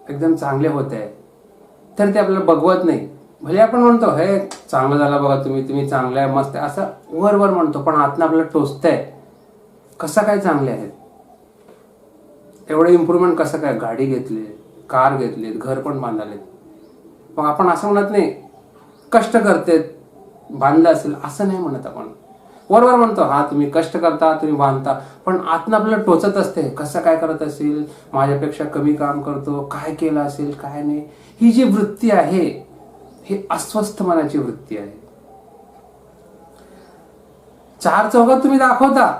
एकदम चांगले होत आहे, तर ते आपल्याला बघवत नाही. भले आपण म्हणतो हे चांगलं झालं बघा, तुम्ही चांगलं आहे, मस्त आहे, असं वर म्हणतो, पण आतनं आपल्याला टोचतंय कसं काय चांगले आहेत, एवढं इम्प्रूव्हमेंट कसं काय, गाडी घेतली, कार घेतलीत, घर पण बांधालेत. मग आपण असं म्हणत नाही कष्ट करतेत बांधलं असेल असं नाही म्हणत आपण. वरवर म्हणतो हा तुम्ही कष्ट करता, तुम्ही बांधता, पण आतनं आपल्याला टोचत असते कसं काय करत असेल, माझ्यापेक्षा कमी काम करतो, काय केलं असेल काय नाही. ही जी वृत्ती आहे ही अस्वस्थ मनाची वृत्ती आहे. चार चौघात तुम्ही दाखवता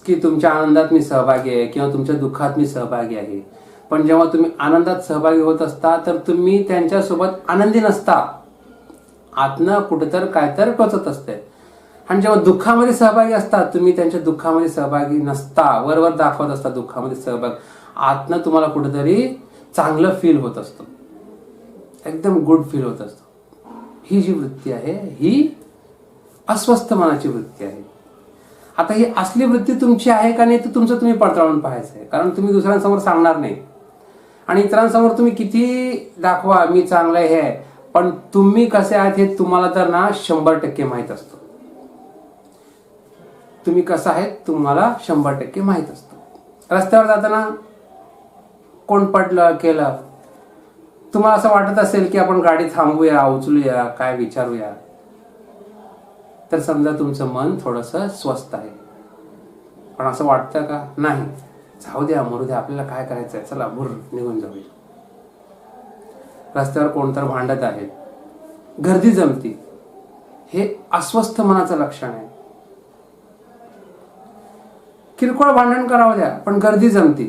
की तुमच्या आनंदात मी सहभागी आहे किंवा तुमच्या दुःखात मी सहभागी आहे, पण जेव्हा तुम्ही आनंदात सहभागी होत असता तर तुम्ही त्यांच्यासोबत आनंदी नसता. आतनं कुठेतर काय तर टोचत असते. आणि जेव्हा दुःखामध्ये सहभागी असता तुम्ही त्यांच्या दुःखामध्ये सहभागी नसता, वरवर दाखवत असता दुःखामध्ये सहभाग, आतनं तुम्हाला कुठेतरी चांगलं फील होत असतं, एकदम गुड फील होत असतं. ही जी वृत्ती आहे ही अस्वस्थ मनाची वृत्ती आहे. आता ही असली वृत्ती तुमची आहे का नाही तर तुमचं तुम्ही पडताळून पाहायचं आहे, कारण तुम्ही दुसऱ्यांसमोर सांगणार नाही. आणि इतरांसमोर तुम्ही किती दाखवा मी चांगलं हे आहे, पण तुम्ही कसे आहात हे तुम्हाला तर ना 100% माहीत असतं. तुम्ही कसं आहेत तुम्हाला 100% माहीत असतं. रस्त्यावर जाताना कोण पडलं केलं, तुम्हाला असं वाटत असेल की आपण गाडी थांबवूया, उचलूया, काय विचारूया, तर समजा तुमचं मन थोडंसं स्वस्थ आहे. पण असं वाटतं का, नाही जाऊ द्या मरू द्या, आपल्याला काय करायचंय, चला भुर निघून जाऊया. रस्त्यावर कोणतर भांडत आहे, गर्दी जमती, हे अस्वस्थ मनाचं लक्षण आहे. किरकोळ भांडण करावं द्या पण गर्दी जमती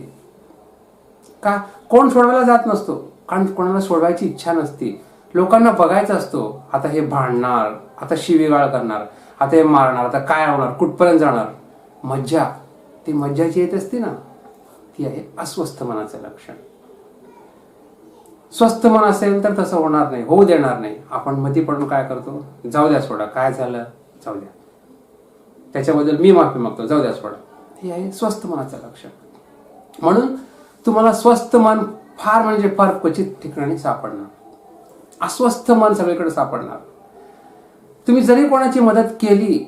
का, कोण सोडवायला जात नसतो, कारण कोणाला सोडवायची इच्छा नसती. लोकांना बघायचं असतो, आता हे भांडणार, आता शिवीगाळ करणार, आता हे मारणार, आता काय होणार, कुठपर्यंत जाणार. मज्जा, ती मज्जाची येत असते ना, ती आहे अस्वस्थ मनाचं लक्षण. स्वस्थ मन असेल तर तसं होणार नाही, होऊ देणार नाही. आपण मधी पडून काय करतो, जाऊ द्या सोडा, काय झालं जाऊ द्या, त्याच्याबद्दल मी माफी मागतो, जाऊ द्या सोडा. हे आहे स्वस्थ मनाचं लक्षण. म्हणून तुम्हाला स्वस्थ मन फार म्हणजे फार क्वचित ठिकाणी सापडणार, अस्वस्थ मन सगळीकडे सापडणार. तुम्ही जरी कोणाची मदत केली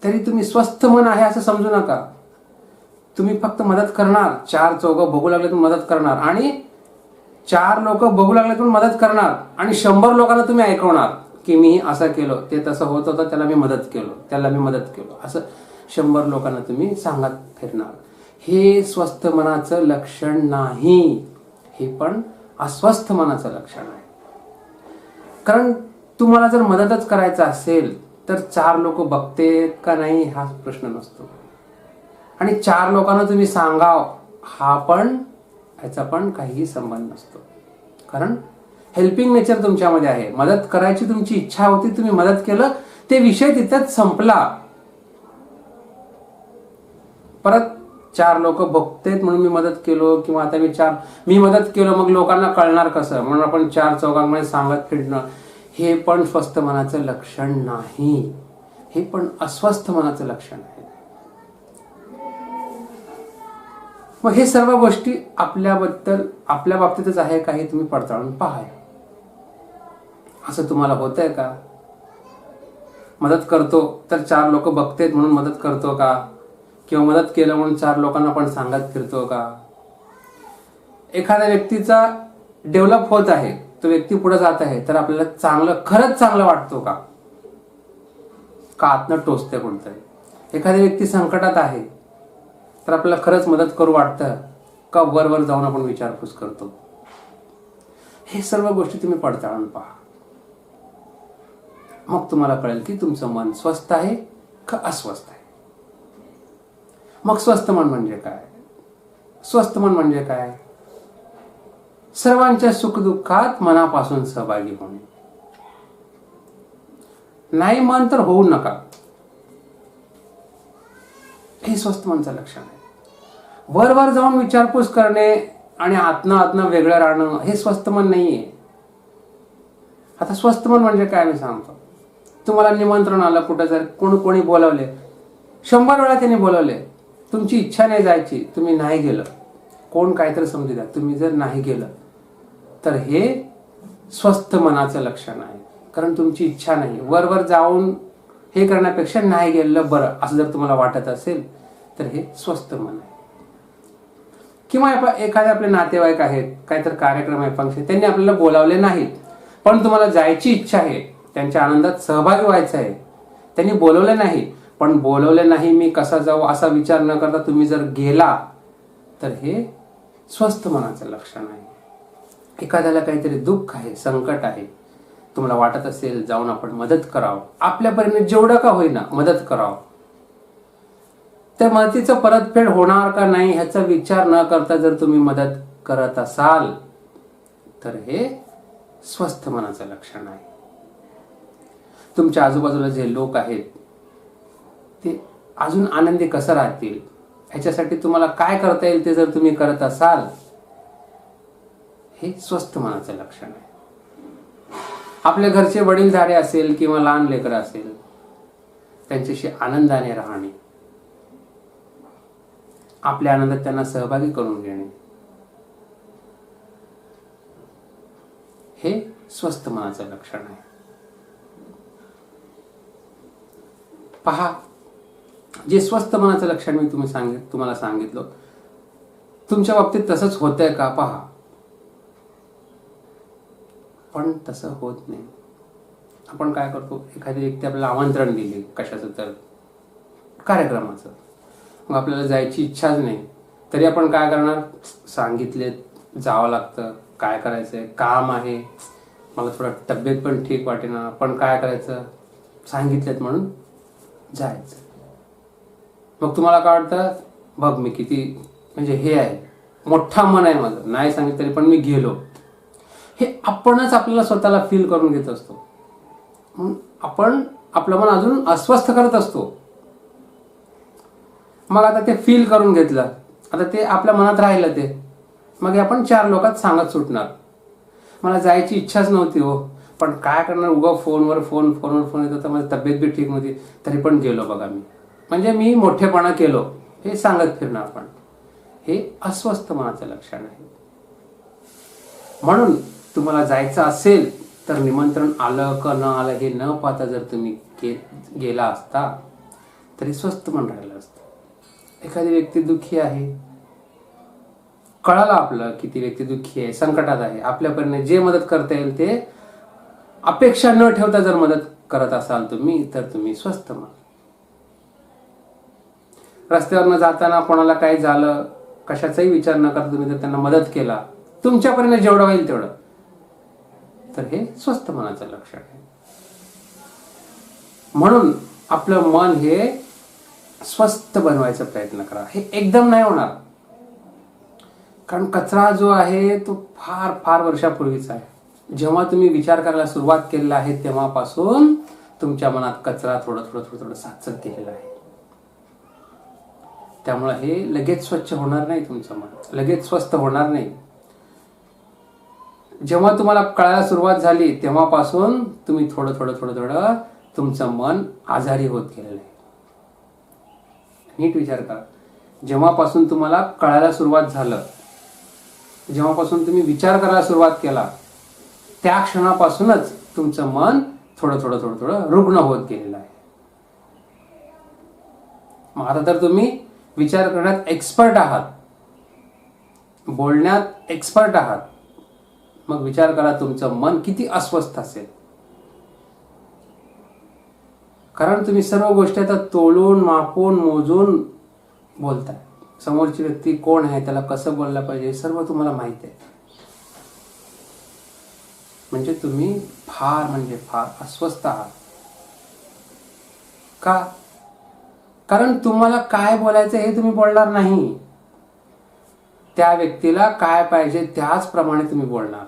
तरी तुम्ही स्वस्थ मन आहे असं समजू नका. तुम्ही फक्त मदत करणार, चार चौघं बघू लागले तुम्ही मदत करणार, आणि चार लोक बघू लागले तुम्ही मदत करणार, आणि 100 लोकांना तुम्ही ऐकवणार की मी असं केलं, ते तसं होत होतं, त्याला मी मदत केलो, त्याला मी मदत केलो, असं 100 लोकांना तुम्ही सांगत फिरणार. हे स्वस्थ मनाचं लक्षण नाही, हे पण अस्वस्थ मनाचं लक्षण आहे. कारण तुम्हाला जर मदतच करायचं असेल तर 4 लोक बघतेत का नाही हा प्रश्न नसतो, आणि 4 लोकांना तुम्ही सांगाव हा पण, ह्याचा पण काहीही संबंध नसतो. कारण हेल्पिंग नेचर तुमच्यामध्ये आहे, मदत करायची तुमची इच्छा होती, तुम्ही मदत केलं, ते विषय तिथेच संपला. परत 4 लोक बघतेत म्हणून मी मदत केलो, किंवा आता मी मदत केलं मग लोकांना कळणार कसं, म्हणून आपण 4 चौघांमध्ये सांगत फिरणं, हे पण स्वस्थ मनाचं लक्षण नाही, हे पण अस्वस्थ मनाचं लक्षण आहे. मग हे सर्व गोष्टी आपल्याबद्दल आपल्या बाबतीतच आहे का हे तुम्ही पडताळून पहा. असं तुम्हाला होतंय का, मदत करतो तर 4 लोक बघतेत म्हणून मदत करतो का, किंवा मदत केलं म्हणून 4 लोकांना पण सांगत फिरतो का. एखाद्या व्यक्तीचा डेव्हलप होत आहे, तो व्यक्ती पुढे जात आहे, तर आपल्याला चांगलं, खरंच चांगलं वाटतो का, आतनं टोचते कोणतरी. एखादी व्यक्ती संकटात आहे तर आपल्याला खरंच मदत करू वाटतं का, वर जाऊन आपण विचारपूस करतो. हे सर्व गोष्टी तुम्ही पडताळून पहा, मग तुम्हाला कळेल की तुमचं मन स्वस्थ आहे का अस्वस्थ आहे. मग स्वस्थ मन म्हणजे काय, स्वस्थ मन म्हणजे काय, सर्वांच्या सुखदुःखात मनापासून सहभागी होणे. नाही मन तर होऊ नका, हे स्वस्थ मनचं लक्षण आहे. वर जाऊन विचारपूस करणे आणि आतनं वेगळं राहणं हे स्वस्थ मन नाहीये. आता स्वस्थ मन म्हणजे काय मी सांगतो. तुम्हाला निमंत्रण आलं कुठं, जर कोणी बोलवले, 100 वेळा त्यांनी बोलवले, तुमची इच्छा नाही जायची, तुम्ही नाही गेलं, कोण काहीतरी समजू द्या, तुम्ही जर नाही गेलं तर हे स्वस्थ मनाचं लक्षण आहे. कारण तुमची इच्छा नाही, वर जाऊन हे करण्यापेक्षा नाही गेलं बरं असं जर तुम्हाला वाटत असेल तर हे स्वस्थ मन आहे. किंवा एखादे आपले नातेवाईक आहेत, काहीतरी कार्यक्रम आहे, फंक्शन, त्यांनी आपल्याला बोलावले नाहीत पण तुम्हाला जायची इच्छा आहे, त्यांच्या आनंदात सहभागी व्हायचं आहे, त्यांनी बोलवले नाही पण बोलवले नाही मी कसा जाऊ असा विचार न करता तुम्ही जर गेला तर हे स्वस्थ मनाचं लक्षण आहे. एखाद्याला काहीतरी दुःख आहे, संकट आहे, तुम्हाला वाटत असेल जाऊन आपण मदत करावं, आपल्या परीने जेवढं का होईना मदत करावं, त्या मदतीचं परतफेड होणार का नाही ह्याचा विचार न करता जर तुम्ही मदत करत असाल तर हे स्वस्थ मनाचं लक्षण आहे. तुमच्या आजूबाजूला जे लोक आहेत ते अजून आनंदी कसं राहतील ह्याच्यासाठी तुम्हाला काय करता येईल ते जर तुम्ही करत असाल हे स्वस्थ मनाचं लक्षण आहे. आपल्या घरचे वडीलधारे असेल किंवा लहान लेकरं असेल त्यांच्याशी आनंदाने राहणे, आपल्या आनंदात त्यांना सहभागी करून घेणे हे स्वस्थ मनाचं लक्षण आहे. पहा, जे स्वस्थ मनाचं लक्षण मी तुम्हाला सांगितलं, तुमच्या बाबतीत तसंच होतंय का पहा. पण तसं होत नाही. आपण काय करतो, एखादी व्यक्ती आपल्याला आमंत्रण दिले कशाचं तर कार्यक्रमाचं, मग आपल्याला जायची इच्छाच नाही तरी आपण काय करणार, सांगितले जावं लागतं, काय करायचंय, काम आहे, मला थोडं तब्येत पण ठीक वाटेना पण काय करायचं, सांगितलेत म्हणून जायचं. मग तुम्हाला काय वाटतं, बघ मी किती म्हणजे हे आहे, मोठा मन आहे माझं, नाही सांगितलं तरी पण मी गेलो. हे आपणच आपल्याला स्वतःला फील करून घेत असतो. म्हणून आपण आपलं मन अजून अस्वस्थ करत असतो. मग आता ते फील करून घेतलं, आता ते आपल्या मनात राहिलं, ते मग आपण 4 लोकात सांगत सुटणार, मला जायची इच्छाच नव्हती हो पण काय करणार, उगा फोनवर फोन येत होता, माझी तब्येत बी ठीक नव्हती तरी पण गेलो बघा मी, म्हणजे मी मोठेपणा केलो हे सांगत फिरणार आपण. हे अस्वस्थ मनाचं लक्षण आहे. म्हणून तुम्हाला जायचं असेल तर निमंत्रण आलं का न आलं हे न पाहता जर तुम्ही गेला असता तरी स्वस्थ मन राहिलं असतं. एखादी व्यक्ती दुःखी आहे, कळालं आपलं की ती व्यक्ती दुःखी आहे, संकटात आहे, आपल्यापर्यंत जे मदत करता येईल ते अपेक्षा न ठेवता जर मदत करत असाल तुम्ही तर तुम्ही स्वस्थ मन. रस्त्यावरनं जाताना कोणाला काही झालं, कशाचाही विचार न करता तुम्ही जर त्यांना मदत केला, तुमच्यापर्यंत जेवढं होईल तेवढं, तर हे स्वस्थ मनाचं लक्षण आहे. म्हणून आपलं मन हे स्वस्थ बनवायचा प्रयत्न करा. हे एकदम नाही होणार, कारण कचरा जो आहे तो फार फार वर्षापूर्वीचा आहे. जेव्हा तुम्ही विचार करायला सुरुवात केलेला आहे तेव्हापासून तुमच्या मनात कचरा थोडं साचत गेलेला आहे. त्यामुळे हे लगेच स्वच्छ होणार नाही, तुमचं मन लगेच स्वस्थ होणार नाही. जेव्हा तुम्हाला कळायला सुरुवात झाली तेव्हापासून तुम्ही थोडं तुमचं मन आजारी होत गेलेलं आहे. नीट विचार करा, जेव्हापासून तुम्हाला कळायला सुरुवात झालं, जेव्हापासून तुम्ही विचार करायला सुरुवात केला त्या क्षणापासूनच तुमचं मन थोडं रुग्ण होत गेलेलं आहे. मग आता तर तुम्ही विचार करण्यात एक्सपर्ट आहात, बोलण्यात एक्सपर्ट आहात, मग विचार करा तुमचं मन किती अस्वस्थ असेल. कारण तुम्ही सर्व गोष्टी आता तोलून मापून मोजून बोलताय. समोरची व्यक्ती कोण आहे, त्याला कसं बोललं पाहिजे, सर्व तुम्हाला माहित आहे. म्हणजे तुम्ही फार अस्वस्थ आहात. का? कारण तुम्हाला काय बोलायचं हे तुम्ही बोलणार नाही, त्या व्यक्तीला काय पाहिजे त्याचप्रमाणे तुम्ही बोलणार.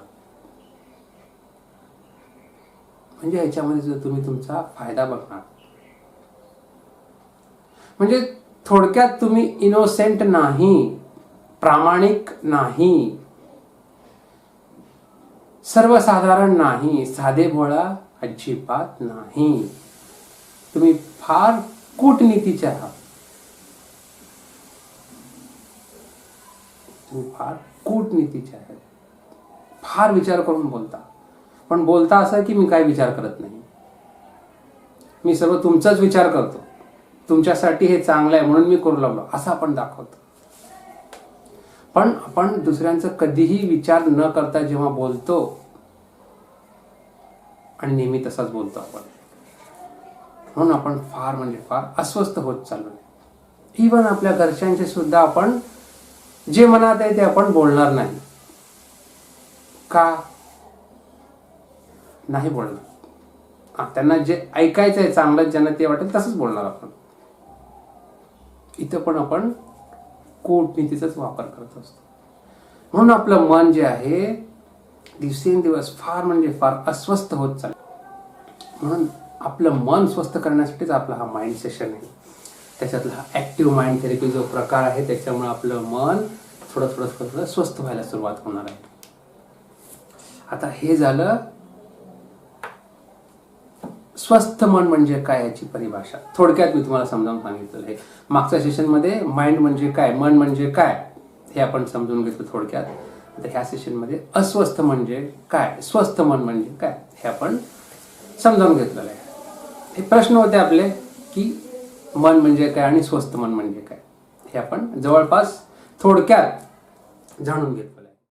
म्हणजे ह्याच्यामध्ये तुम्ही तुमचा फायदा बघणार. म्हणजे थोडक्यात तुम्ही इनोसेंट नाही, प्रामाणिक नाही, सर्वसाधारण नाही, साधेभोळा अजिबात नाही. तुम्ही फार कूटनीतीचे आहात. तुम्ही फार कूटनीतीचे आहेत, फार विचार करून बोलता. पण बोलता असं की मी काय विचार करत नाही, मी सर्व तुमचाच विचार करतो, तुमच्यासाठी हे चांगलं आहे म्हणून मी करू लागलो असं आपण दाखवतो. पण आपण दुसऱ्यांचं कधीही विचार न करता जेव्हा बोलतो आणि नेहमी तसाच बोलतो आपण, म्हणून आपण फार म्हणजे फार अस्वस्थ होत चाललो. इव्हन आपल्या घरच्यांचे सुद्धा आपण जे मनात आहे ते आपण बोलणार नाही. का नाही बोलणार? त्यांना जे ऐकायचं आहे चांगलं, ज्यांना ते वाटेल तसंच बोलणार आपण. इथं पण आपण कूटनीतीचाच वापर करत असतो. म्हणून आपलं मन जे आहे दिवसेंदिवस फार म्हणजे फार अस्वस्थ होत चाललं. म्हणून आपलं मन स्वस्थ करण्यासाठीच आपला हा माइंड सेशन आहे. त्याच्यातला हा ॲक्टिव्ह माइंड थेरपी जो प्रकार आहे त्याच्यामुळे आपलं मन थोडं थोडं थोडं थोडं स्वस्थ व्हायला सुरुवात होणार आहे. आता हे झालं स्वस्थ मन म्हणजे काय याची परिभाषा. थोडक्यात मी तुम्हाला समजावून सांगितलेलं आहे. मागच्या सेशनमध्ये माइंड म्हणजे काय, मन म्हणजे काय हे आपण समजून घेतलं थोडक्यात. आता ह्या सेशनमध्ये अस्वस्थ म्हणजे काय, स्वस्थ मन म्हणजे काय हे आपण समजावून घेतलेलं आहे. हे प्रश्न होते आपले की मन म्हणजे काय आणि स्वस्थ मन म्हणजे काय, हे आपण जवळपास थोडक्यात जाणून घेतलं.